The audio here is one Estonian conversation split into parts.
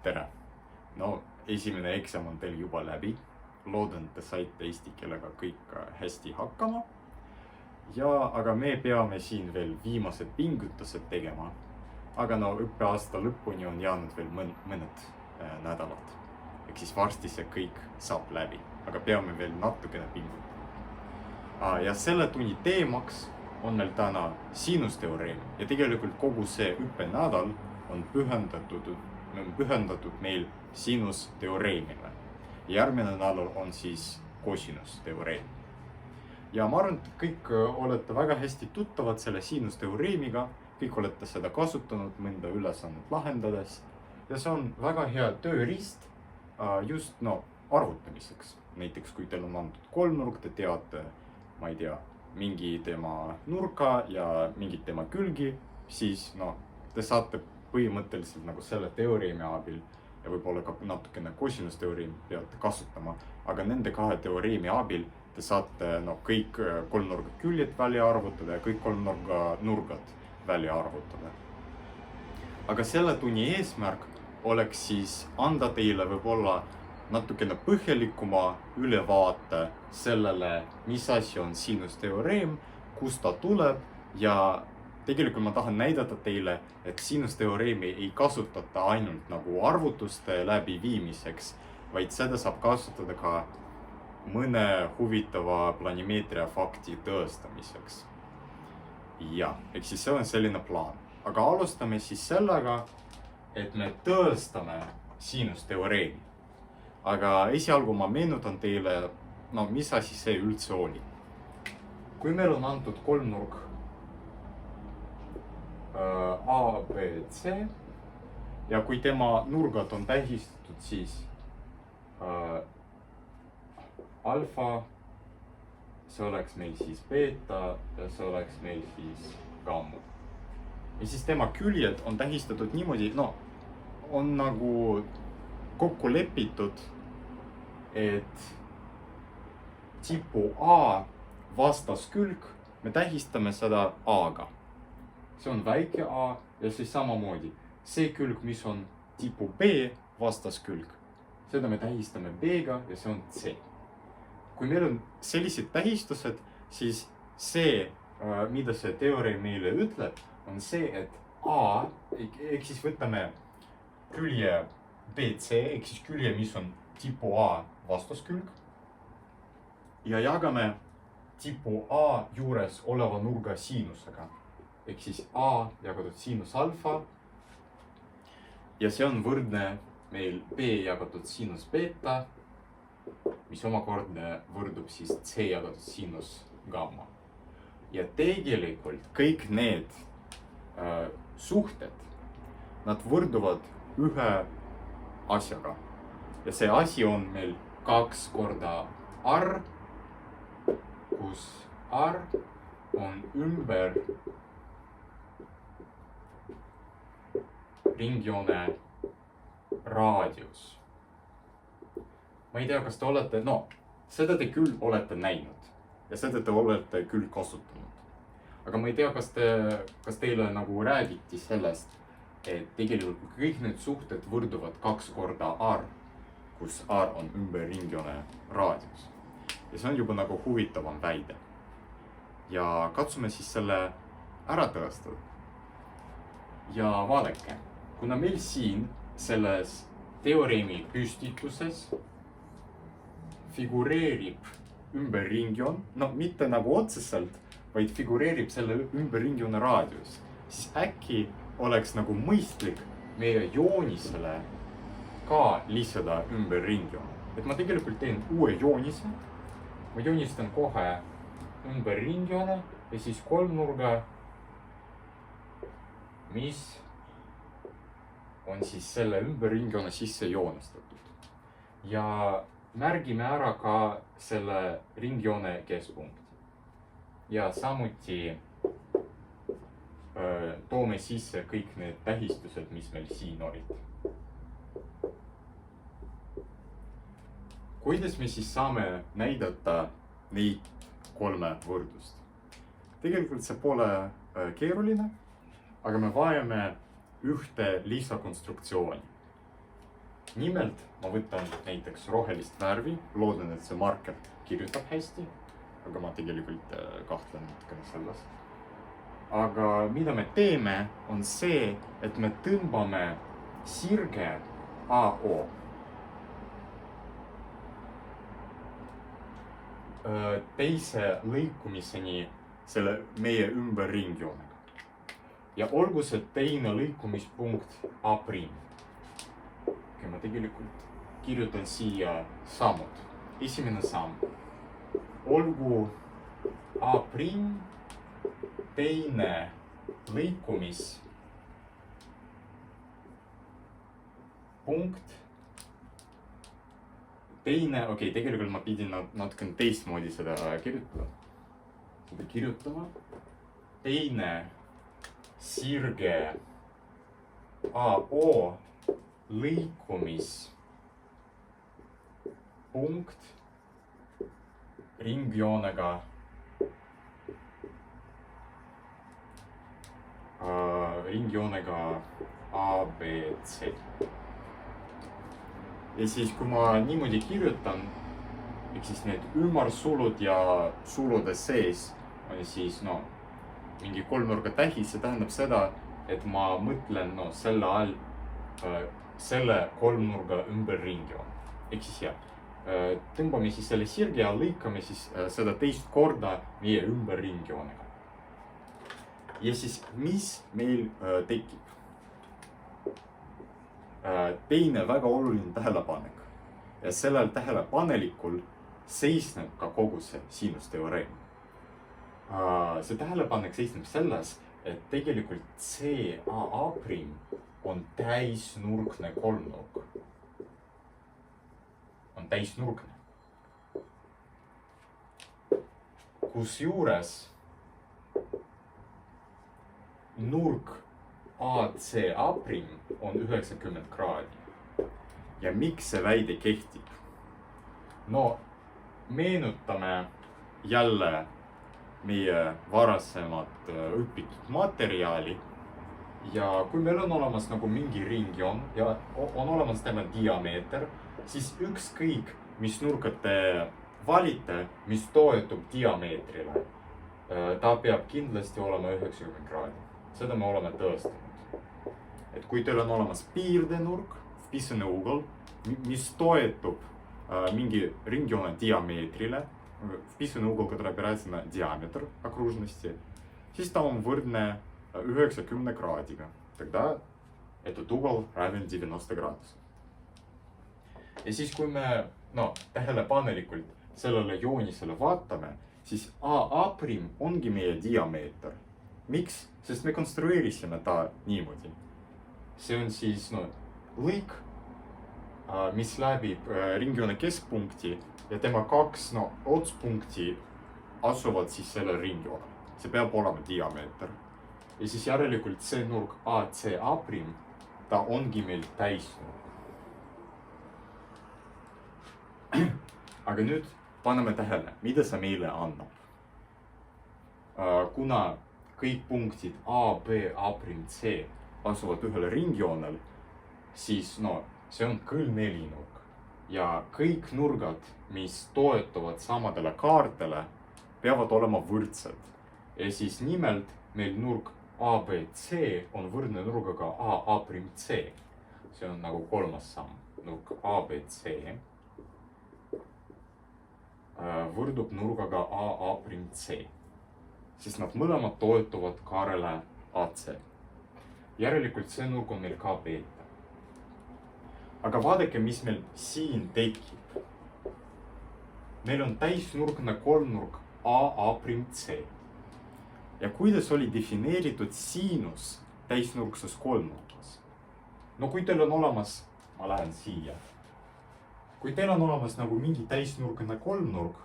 tere! No esimene eksam on teil juba läbi. Loodan, et te saite eesti keelega kõik hästi hakkama. Aga me peame siin veel viimased pingutused tegema. Aga no õppeaasta lõpuni on jäänud veel mõned nädalad. Ehk siis varsti see kõik saab läbi. Aga peame veel natukene pingutama. Ja selle tunni teemaks on meil täna siinusteoreem. Ja tegelikult kogu see õppenädal on pühendatud meil siinusteoreemile. Järgmine nädal on siis kosinusteoreem. Ja ma arvan, et kõik olete väga hästi tuttavad selle siinusteoreemiga. Kõik olete seda kasutanud mõnda ülesannet lahendades. Ja see on väga hea tööriist just arvutamiseks. Näiteks kui teil on antud kolmnurk, te teate, ma ei tea, mingi tema nurka ja mingit tema külgi, siis te saate põhimõtteliselt selle teoreemi abil ja võib-olla ka natukene kosinusteoreemi peate kasutama, aga nende kahe teoreemi abil te saate kõik kolmnurga küljed välja arvutada ja kõik kolmnurga nurgad välja arvutada. Aga selle tunni eesmärk oleks siis anda teile võib-olla natukene põhjalikuma ülevaate sellele, mis asi on siinusteoreem, kust ta tuleb ja tegelikult ma tahan näidata teile, et siinusteoreemi ei kasutata ainult arvutuste läbiviimiseks, vaid seda saab kasutada ka mõne huvitava planimeetria fakti tõestamiseks. Ja, ehk siis see on selline plaan. Aga alustame siis sellega, et me tõestame siinusteoreemi. Aga esialgu ma meenutan teile, mis asi see üldse oli. Kui meil on antud kolmnurk A, B, C ja kui tema nurgad on tähistatud siis alfa, see oleks meil siis beta ja see oleks meil siis gamma. Ja siis tema küljed on tähistatud niimoodi, on nagu kokku lepitud, et tipu A vastaskülg, me tähistame seda A-ga. See on väike A ja siis samamoodi. See külg, mis on tipu B vastaskülg, seda me tähistame B-ga ja see on C. Kui meil on sellised tähistused, siis see, mida see teoreem meile ütleb, on see, et A, ehk siis võtame külje BC, ehk siis külje, mis on tipu A vastaskülg ja jagame tipu A juures oleva nurga siinusega. Ehk siis A jagatud siinus alfa ja see on võrdne meil B jagatud siinus beta, mis omakorda võrdub siis C jagatud siinus gamma. Ja tegelikult kõik need suhted, nad võrduvad ühe asjaga. Ja see asi on meil 2 korda R, kus R on ümber ringjoone raadius. Ma ei tea, kas te olete, seda te küll olete näinud ja seda te olete küll kasutanud. Aga ma ei tea, kas teile räägiti sellest, et tegelikult kõik need suhted võrduvad 2 korda R, kus R on ümber ringjoone raadius. Ja see on juba huvitavam väide. Ja katsume siis selle ära tõestada. Ja vaadake, kuna meil siin selles teoreemi püstituses figureerib ümber ringjoon, mitte otseselt, vaid figureerib selle ümber ringjoone raadius, siis äkki oleks mõistlik meie joonisele ka lisada ümber ringjoon. Et ma tegelikult teen uue joonise. Ma joonistan kohe ümber ringjoone ja siis kolmnurga, mis on siis selle ümber ringjoone sisse joonistatud. Ja märgime ära ka selle ringjoone keskpunkt. Ja samuti toome sisse kõik need tähistused, mis meil siin olid. Kuidas me siis saame näidata neid 3 võrdlust? Tegelikult see pole keeruline, aga me vajame ühte lisakonstruktsiooni. nimelt ma võtan näiteks rohelist värvi, loodan, et see marker kirjutab hästi, aga ma tegelikult kahtlen natukene selles. Aga mida me teeme, on see, et me tõmbame sirge AO teise lõikumiseni selle meie ümber ringjoonega. Ja olgu see teine lõikumispunkt A'. Ma tegelikult kirjutan siia sammud. Esimene samm. Olgu A', teine lõikumispunkt. Teine, okei, tegelikult ma pidin natukene teistmoodi seda kirjutama. Teine sirge AO lõikumispunkt ringjoonega ABC. Ja siis, kui ma niimoodi kirjutan, ehk siis need ümarsulud ja sulude sees on siis mingi kolmnurga tähis, see tähendab seda, et ma mõtlen selle all selle kolmnurga ümber ringjoon. Ehk siis tõmbame siis selle sirge ja lõikame siis seda teist korda meie ümber ringjoonega. Ja siis, mis meil tekib? Teine väga oluline tähelepanek ja sellel tähelepanelikul seisneb ka kogu see siinusteoreem. See tähelepanek seisneb selles, et tegelikult CAA' on täisnurkne kolmnurk. On täisnurkne. Kusjuures nurk ACA' on 90 kraadi. Ja miks see väide kehtib? Meenutame jälle meie varasemat õpitud materjali. Ja kui meil on olemas nagu mingi ringjoon ja on olemas tema diameeter, siis ükskõik, mis nurka te valite, mis toetub diameetrile, ta peab kindlasti olema 90 kraadi. Seda me oleme tõestanud. Et kui teil on olemas piirdenurk, вписанный угол, mis toetub mingi ringjoone diameetrile, вписанный угол, который опирается на диаметр окружности, siis ta on võrdne 90 kraadiga. Тогда этот угол равен 90 градусов. Ja siis, kui me tähelepanelikult sellele joonisele vaatame, siis AA' ongi meie diameeter. Miks? Sest me konstrueerisime ta niimoodi. See on siis lõik, mis läbib ringjoone keskpunkti ja tema kaks otspunkti asuvad siis selle ringjoonel. See peab olema diameeter. Ja siis järelikult see nurk ACA', ta ongi meil täisnurk. Aga nüüd paneme tähele, mida see meile annab. Kuna kõik punktid A, B, A', C asuvad ühele ringjoonel, siis see on küll nelinurk. Ja kõik nurgad, mis toetuvad samadele kaartele, peavad olema võrdsed. Ja siis nimelt meil nurk ABC on võrdne nurgaga AA'C. See on nagu kolmas samm. Nurk ABC võrdub nurgaga AA'C. Siis nad mõlemad toetuvad kaarele AC. Järelikult see nurk on meil ka beeta. Aga vaadake, mis meil siin tekib. Meil on täisnurkne kolmnurk AA'C. Ja kuidas oli defineeritud siinus täisnurkses kolmnurkas? Kui teil on olemas, ma lähen siia. Kui teil on olemas nagu mingi täisnurkne kolmnurk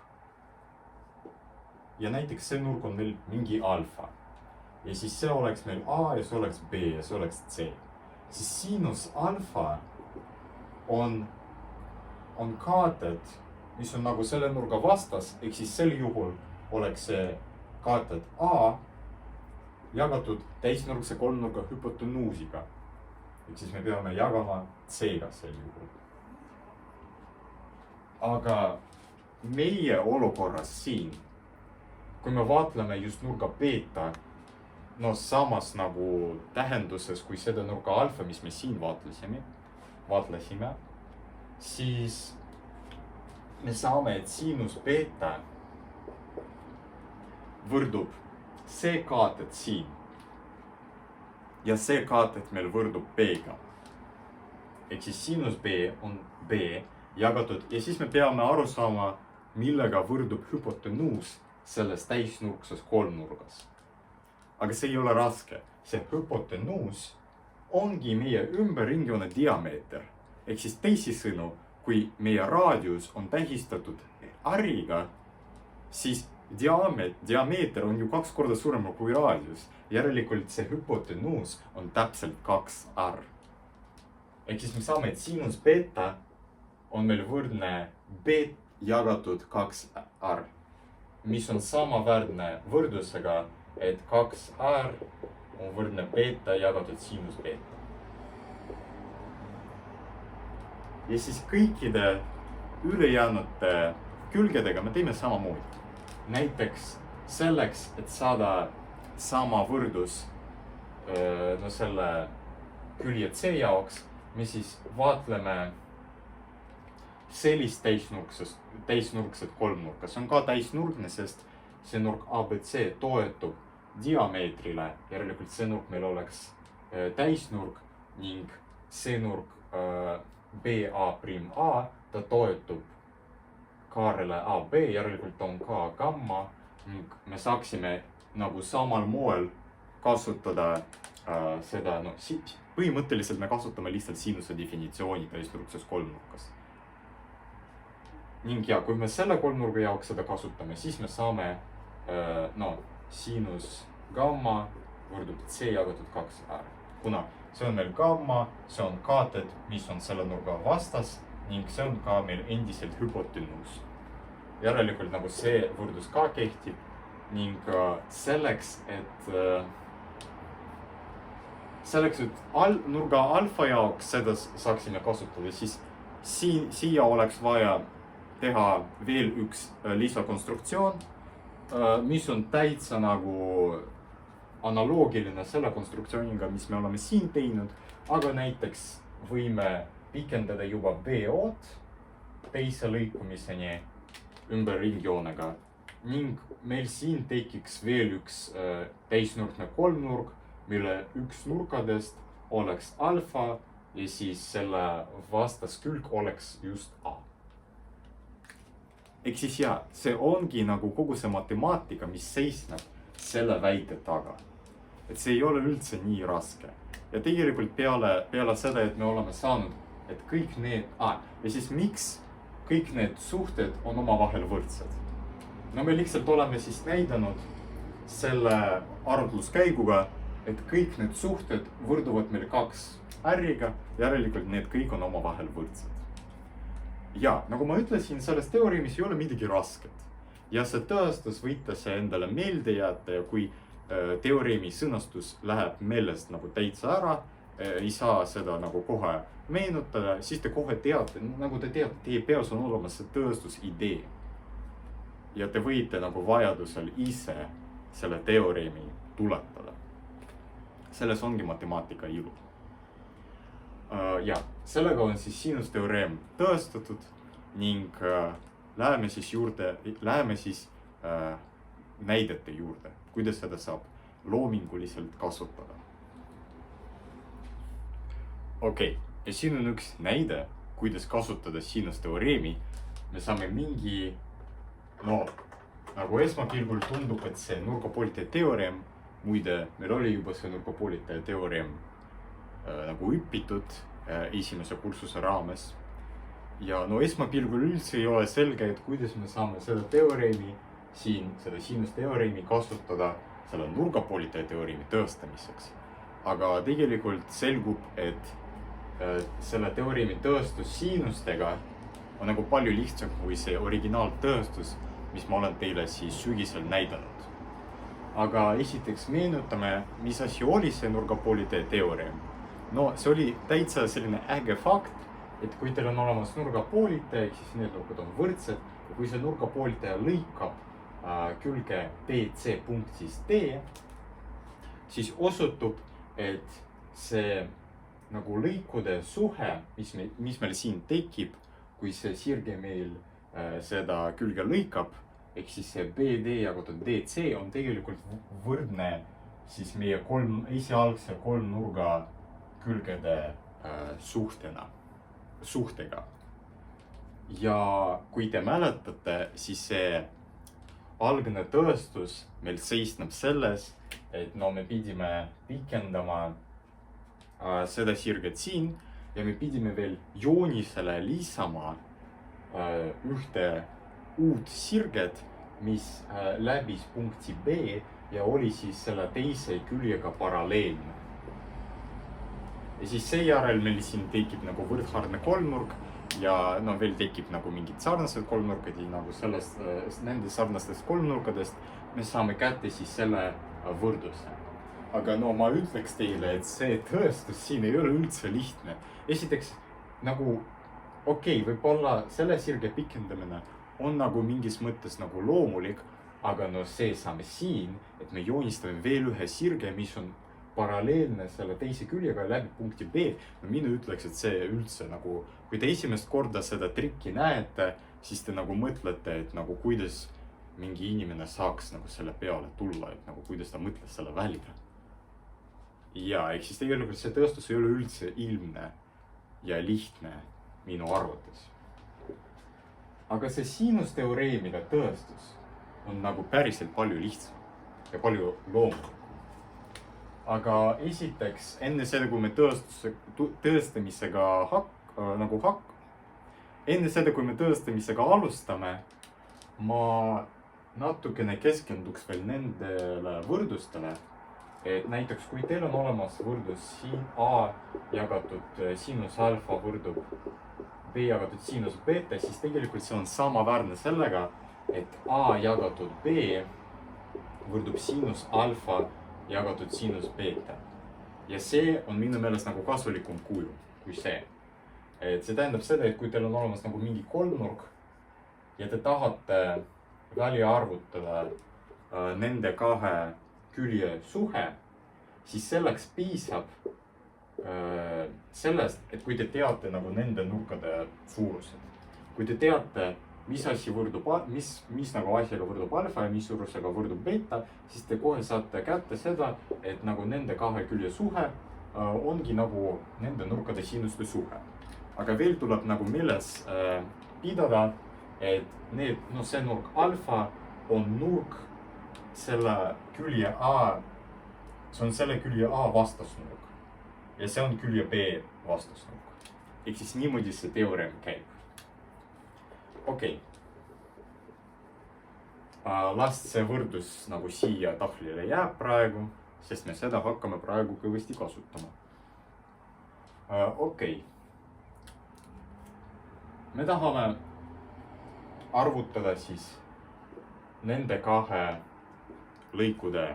ja näiteks see nurk on meil mingi alfa ja siis see oleks meil A ja see oleks B ja see oleks C, siis siinus alfa on kaated, mis on nagu selle nurga vastas, ehk siis sel juhul oleks see kaated A jagatud täisnurkse kolmnurga hüpotenuusiga. Ehk siis me peame jagama C-ga sel juhul. aga meie olukorras siin, kui me vaatleme just nurga beeta, no samas nagu tähenduses kui seda nurga alfa, mis me siin vaatlesime, siis me saame, et siinus beeta võrdub see kaatet siin. Ja see kaatet meil võrdub B-ga. Ehk siis sinus B on B jagatud ja siis me peame aru saama, millega võrdub hüpotenuus selles täisnurkses kolmnurgas. Aga see ei ole raske. See hüpotenuus ongi meie ümberringjoone diameeter. Ehk siis teisisõnu, kui meie raadius on tähistatud R-iga, siis diameeter on ju 2 korda suurem kui raadius. Järelikult see hüpotenuus on täpselt 2R. Ehk siis me saame, et sinus beta on meil võrdne B jagatud 2R, mis on samaväärne võrdlusega, et 2R on võrdne beta jagatud sinus beta. Ja siis kõikide ülejäänute külgedega me teeme samamoodi. Näiteks selleks, et saada sama võrdus selle külje C jaoks, me siis vaatleme sellist täisnurkset kolmnurka. See on ka täisnurgne, sest see nurk ABC toetub diameetrile. Järelikult see nurk meil oleks täisnurk ning see nurk BA', ta toetub kaarele AB, järelikult on ka gamma ning me saaksime nagu samal moel kasutada seda, põhimõtteliselt me kasutame lihtsalt sinuse definitsiooni täisnurkses kolmnurkas. Ning ja kui me selle kolmnurga jaoks seda kasutame, siis me saame sinus gamma võrdub C jagatud 2R. Kuna see on meil gamma, see on kaated, mis on selle nurga vastas ning see on ka meil endiselt hüpotenuus. Järelikult nagu see võrdus ka kehtib ning selleks, et nurga alfa jaoks seda saaksime kasutada, siis siia oleks vaja teha veel üks lisakonstruktsioon, mis on täitsa nagu analoogiline selle konstruktsiooniga, mis me oleme siin teinud, aga näiteks võime pikendada juba BO-d teise lõikumiseni ümberringjoonega ning meil siin tekiks veel üks täisnurkne kolmnurk, mille üks nurkadest oleks alfa ja siis selle vastaskülg oleks just A. Ehk siis see ongi nagu kogu see matemaatika, mis seisneb selle väite taga. Et see ei ole üldse nii raske. Ja tegelikult peale seda, et me oleme saanud, et kõik need, ja siis miks kõik need suhted on omavahel võrdsed? No me lihtsalt oleme siis näidanud selle arvutluskäiguga, et kõik need suhted võrduvad meil 2 R-iga, järelikult need kõik on omavahel võrdsed. Ja nagu ma ütlesin, selles teoreemis ei ole midagi rasket. Ja see tõestus võite see endale meelde jätta ja kui teoreemi sõnastus läheb meelest nagu täitsa ära, ei saa seda nagu kohe meenutada, siis te kohe teate, nagu te teate, teie peas on olemas see tõestusidee. Ja te võite nagu vajadusel ise selle teoreemi tuletada. Selles ongi matemaatika ilu. Ja sellega on siis sinusteoreem tõestatud ning läheme siis näidete juurde, kuidas seda saab loominguliselt kasutada. Okei, ja siin on üks näide, kuidas kasutada sinusteoreemi. Me saame mingi, nagu esmapilgul tundub, et see nurgapoolitaja teoreem, muide, meil oli juba see nurgapoolitaja teoreem nagu õpitud esimese kursuse raames. Ja esmapilgul üldse ei ole selge, et kuidas me saame seda teoreemi seda sinusteoreemi kasutada selle nurgapoolitaja teoreemi tõestamiseks. Aga tegelikult selgub, et selle teoreemi tõestus sinustega on nagu palju lihtsam kui see originaaltõestus, mis ma olen teile siis sügisel näidanud. Aga esiteks meenutame, mis asi oli see nurgapoolitaja teoreem. See oli täitsa selline äge fakt, et kui teil on olemas nurgapoolitaja, ehk siis need nurgad on võrdsed ja kui see nurgapoolitaja lõikab külge BC punktist D, siis osutub, et see nagu lõikude suhe, mis meil siin tekib, kui see sirge meil seda külge lõikab, ehk siis see BD jagatud DC on tegelikult võrdne siis meie esialgse kolmnurga külgede suhtega. Ja kui te mäletate, siis see algne tõestus meil seisneb selles, et no me pidime pikendama seda sirget siin ja me pidime veel joonisele lisama ühte uut sirget, mis läbis punkti B ja oli siis selle teise küljega paralleelne. Ja siis seejärel meil siin tekib nagu võrdhaarne kolmnurk ja no veel tekib nagu mingid sarnased kolmnurkad ja nagu nendest sarnastest kolmnurkadest me saame kätte siis selle võrdluse. Aga no ma ütleks teile, et see tõestus siin ei ole üldse lihtne. Esiteks nagu võib-olla selle sirge pikendamine on nagu mingis mõttes nagu loomulik, aga no see saame siin, et me joonistame veel ühe sirge, mis on paralleelne selle teise küljega läbi punkti B. No mina ütleks, et see üldse nagu, kui te esimest korda seda trikki näete, siis te nagu mõtlete, et nagu kuidas mingi inimene saaks nagu selle peale tulla, et nagu kuidas ta mõtles selle välja. Ja ehk siis tegelikult see tõestus ei ole üldse ilmne ja lihtne minu arvates. Aga see siinusteoreemiga tõestus on nagu päriselt palju lihtsam ja palju loomulikum. Aga esiteks, enne seda, kui me tõestamisega alustame, ma natukene keskenduks veel nendele võrdustele. Et näiteks, kui teil on olemas võrdlus A jagatud sinus alfa võrdub B jagatud sinus beta, siis tegelikult see on samaväärne sellega, et A jagatud B võrdub sinus alfa jagatud sinus beta. Ja see on minu meelest nagu kasulikum kuju kui see. Et see tähendab seda, et kui teil on olemas nagu mingi kolmnurk ja te tahate välja arvutada nende kahe külje suhe, siis selleks piisab sellest, et kui te teate nagu nende nurkade suurused. Kui te teate, mis nagu asjaga võrdub alfa ja mis suurusega võrdub beta, siis te kohe saate kätte seda, et nagu nende kahe külje suhe ongi nagu nende nurkade siinuste suhe. Aga veel tuleb nagu meeles pidada, et see nurk alfa on nurk selle külje A, see on selle külje A vastasnurk ja see on külje B vastasnurk. Ehk siis niimoodi see teoreem käib. Las see võrdlus nagu siia tahvlile jääb praegu, sest me seda hakkame praegu kõvasti kasutama. Me tahame arvutada siis nende kahe lõikude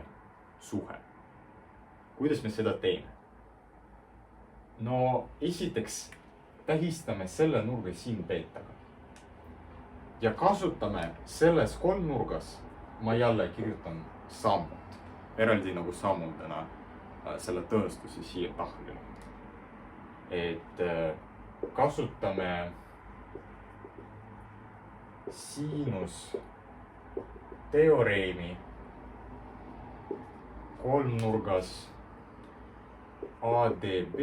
suhe. Kuidas me seda teeme? No esiteks tähistame selle nurga siin betaga. Ja kasutame selles kolmnurgas, ma jälle kirjutan sammud, eraldi nagu sammudena selle tõestuse siia tahvlile. Et kasutame siinus teoreemi kolmnurgas ADB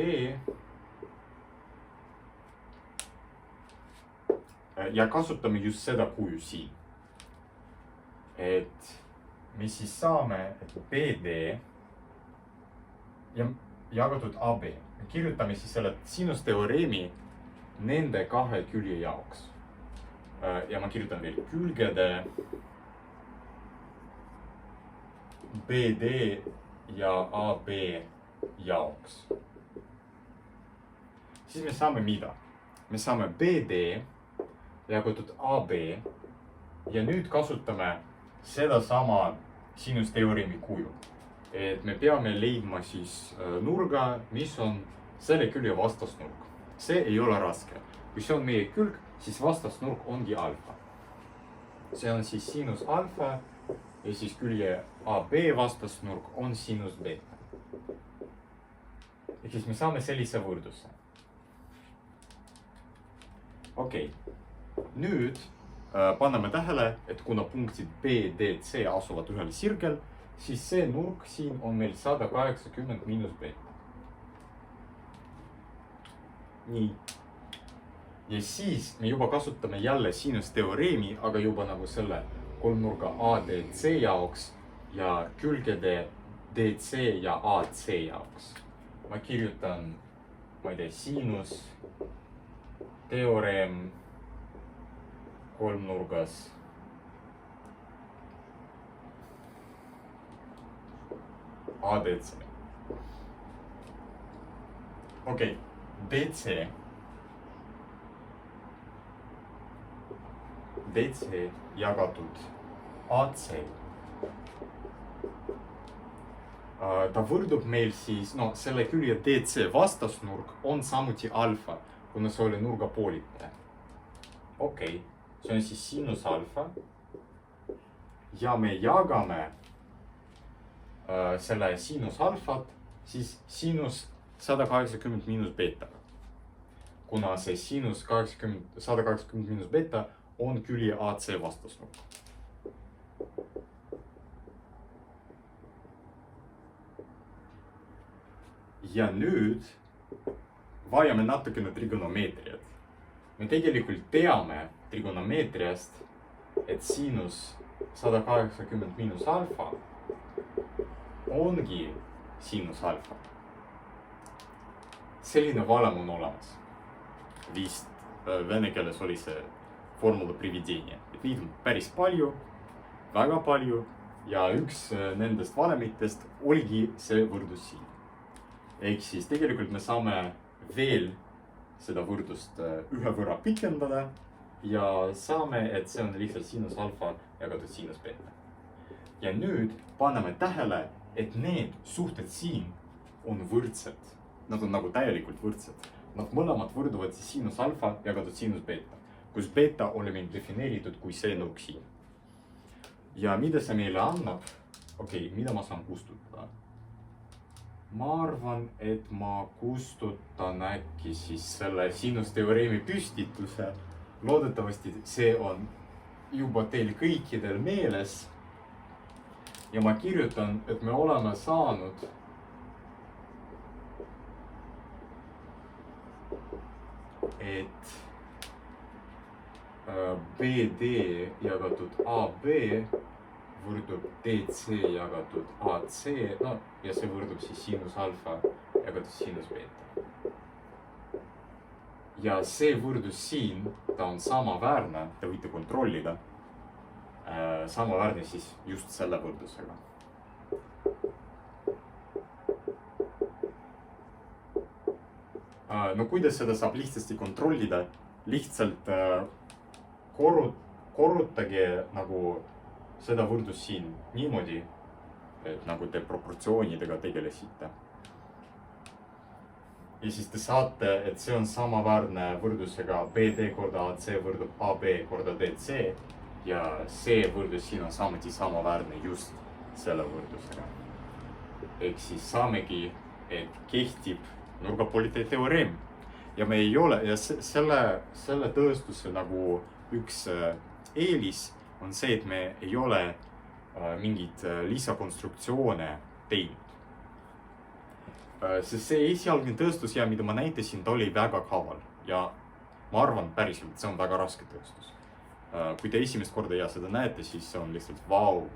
ja kasutame just seda kuju siin. Et me siis saame, et BD ja jagatud AB. Me kirjutame siis selle siinusteoreemi nende kahe külje jaoks. Ja ma kirjutan veel külgede BD ja AB jaoks. Siis me saame mida? Me saame BD jagatud AB ja nüüd kasutame sedasama siinusteoreemi kuju. Et me peame leidma siis nurga, mis on selle külje vastasnurk. See ei ole raske. kui see on meie külg, siis vastasnurk ongi alfa. see on siis siinus alfa ja siis külje AB vastasnurk on siinus beta. ehk siis me saame sellise võrdluse. Okei. Nüüd paneme tähele, et kuna punktid B, D, C asuvad ühel sirgel, siis see nurk siin on meil 180 miinus beta. nii. ja siis me juba kasutame jälle siinusteoreemi, aga juba nagu selle kolmnurga ADC jaoks ja külgede DC ja AC jaoks. ma kirjutan, ma ei tea, siinus teoreem kolmnurgas ADC. Okei, DC jagatud AC. ta võrdub meil siis, no selle külje DC vastasnurk on samuti alfa, kuna see oli nurgapoolitaja. Okei, see on siis siinus alfa. ja me jagame selle siinus alfat siis siinus 180 miinus beta. kuna see siinus 180 miinus beta on külje AC vastasnurk. ja nüüd vajame natukene trigonomeetriat. me tegelikult teame trigonomeetriast, et siinus 180 miinus alfa ongi siinus alfa. selline valem on olemas. Vist vene keeles oli see formula приведения. et neid on päris palju, väga palju ja üks nendest valemitest oligi see võrdlus siin. ehk siis tegelikult me saame veel seda võrdlust ühe võrra pikendada ja saame, et see on lihtsalt siinus alfa jagatud siinus beta. ja nüüd paneme tähele, et need suhted siin on võrdsed. Nad on nagu täielikult võrdsed. Nad mõlemad võrduvad siis siinus alfa jagatud siinus beta, kus beta oli meil defineeritud kui see nurk siin. ja mida see meile annab? Okei, mida ma saan kustutada? ma arvan, et ma kustutan äkki siis selle siinusteoreemi püstituse. loodetavasti see on juba teil kõikidel meeles. ja ma kirjutan, et me oleme saanud et BD jagatud AB võrdub DC jagatud AC, no ja see võrdub siis siinus alfa jagatud siinus beta. ja see võrdus siin, ta on samaväärne, te võite kontrollida, samaväärne siis just selle võrdlusega. no kuidas seda saab lihtsasti kontrollida? lihtsalt korrutage nagu seda võrdlust siin niimoodi, et nagu te proportsioonidega tegelesite. ja siis te saate, et see on samaväärne võrdlusega BD korda AC võrdub AB korda DC ja see võrdlus siin on samuti samaväärne just selle võrdlusega. ehk siis saamegi, et kehtib nurgapoolitaja teoreem ja me ei ole ja selle tõestuse nagu üks eelis on see, et me ei ole mingeid lisakonstruktsioone teinud. Sest see esialgne tõestus ja mida ma näitasin, ta oli väga kaval ja ma arvan päriselt, see on väga raske tõestus. kui te esimest korda ja seda näete, siis see on lihtsalt vau,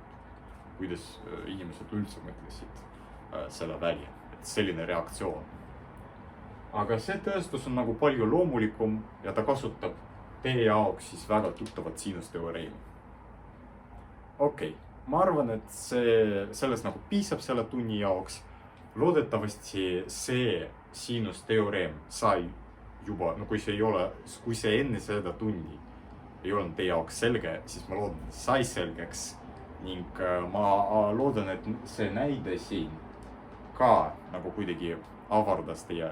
kuidas inimesed üldse mõtlesid selle välja, et selline reaktsioon. aga see tõestus on nagu palju loomulikum ja ta kasutab teie jaoks siis väga tuttavat siinusteoreemi. Okei, ma arvan, et sellest nagu piisab selle tunni jaoks. loodetavasti see siinusteoreem sai juba, no kui see enne seda tundi ei olnud teie jaoks selge, siis ma loodan, et sai selgeks ning ma loodan, et see näide siin ka nagu kuidagi avardas teie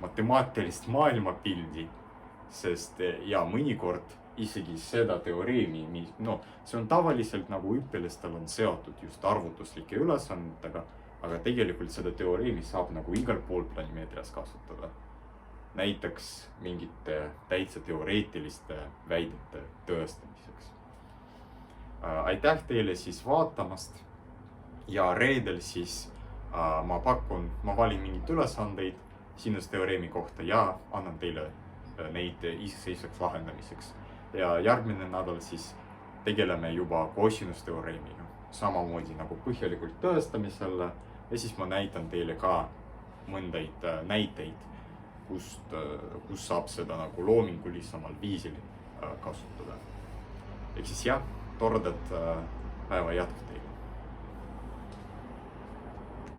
matemaatilist maailmapildi, sest ja mõnikord isegi seda teoreemi, see on tavaliselt nagu õpilastel on seotud just arvutuslike ülesannetega, aga tegelikult seda teoreemi saab nagu igal pool planimeetrias kasutada. Näiteks mingite täitsa teoreetiliste väidete tõestamiseks. Aitäh teile siis vaatamast ja reedel siis ma valin mingid ülesandeid siinusteoreemi kohta ja annan teile neid iseseisvaks lahendamiseks. Ja järgmine nädal siis tegeleme juba kosinusteoreemiga, samamoodi nagu põhjalikult tõestamisele ja siis ma näitan teile ka mõndaid näiteid, kus saab seda nagu loomingulisemal viisil kasutada. Ehk siis jah, toredat päeva jätku.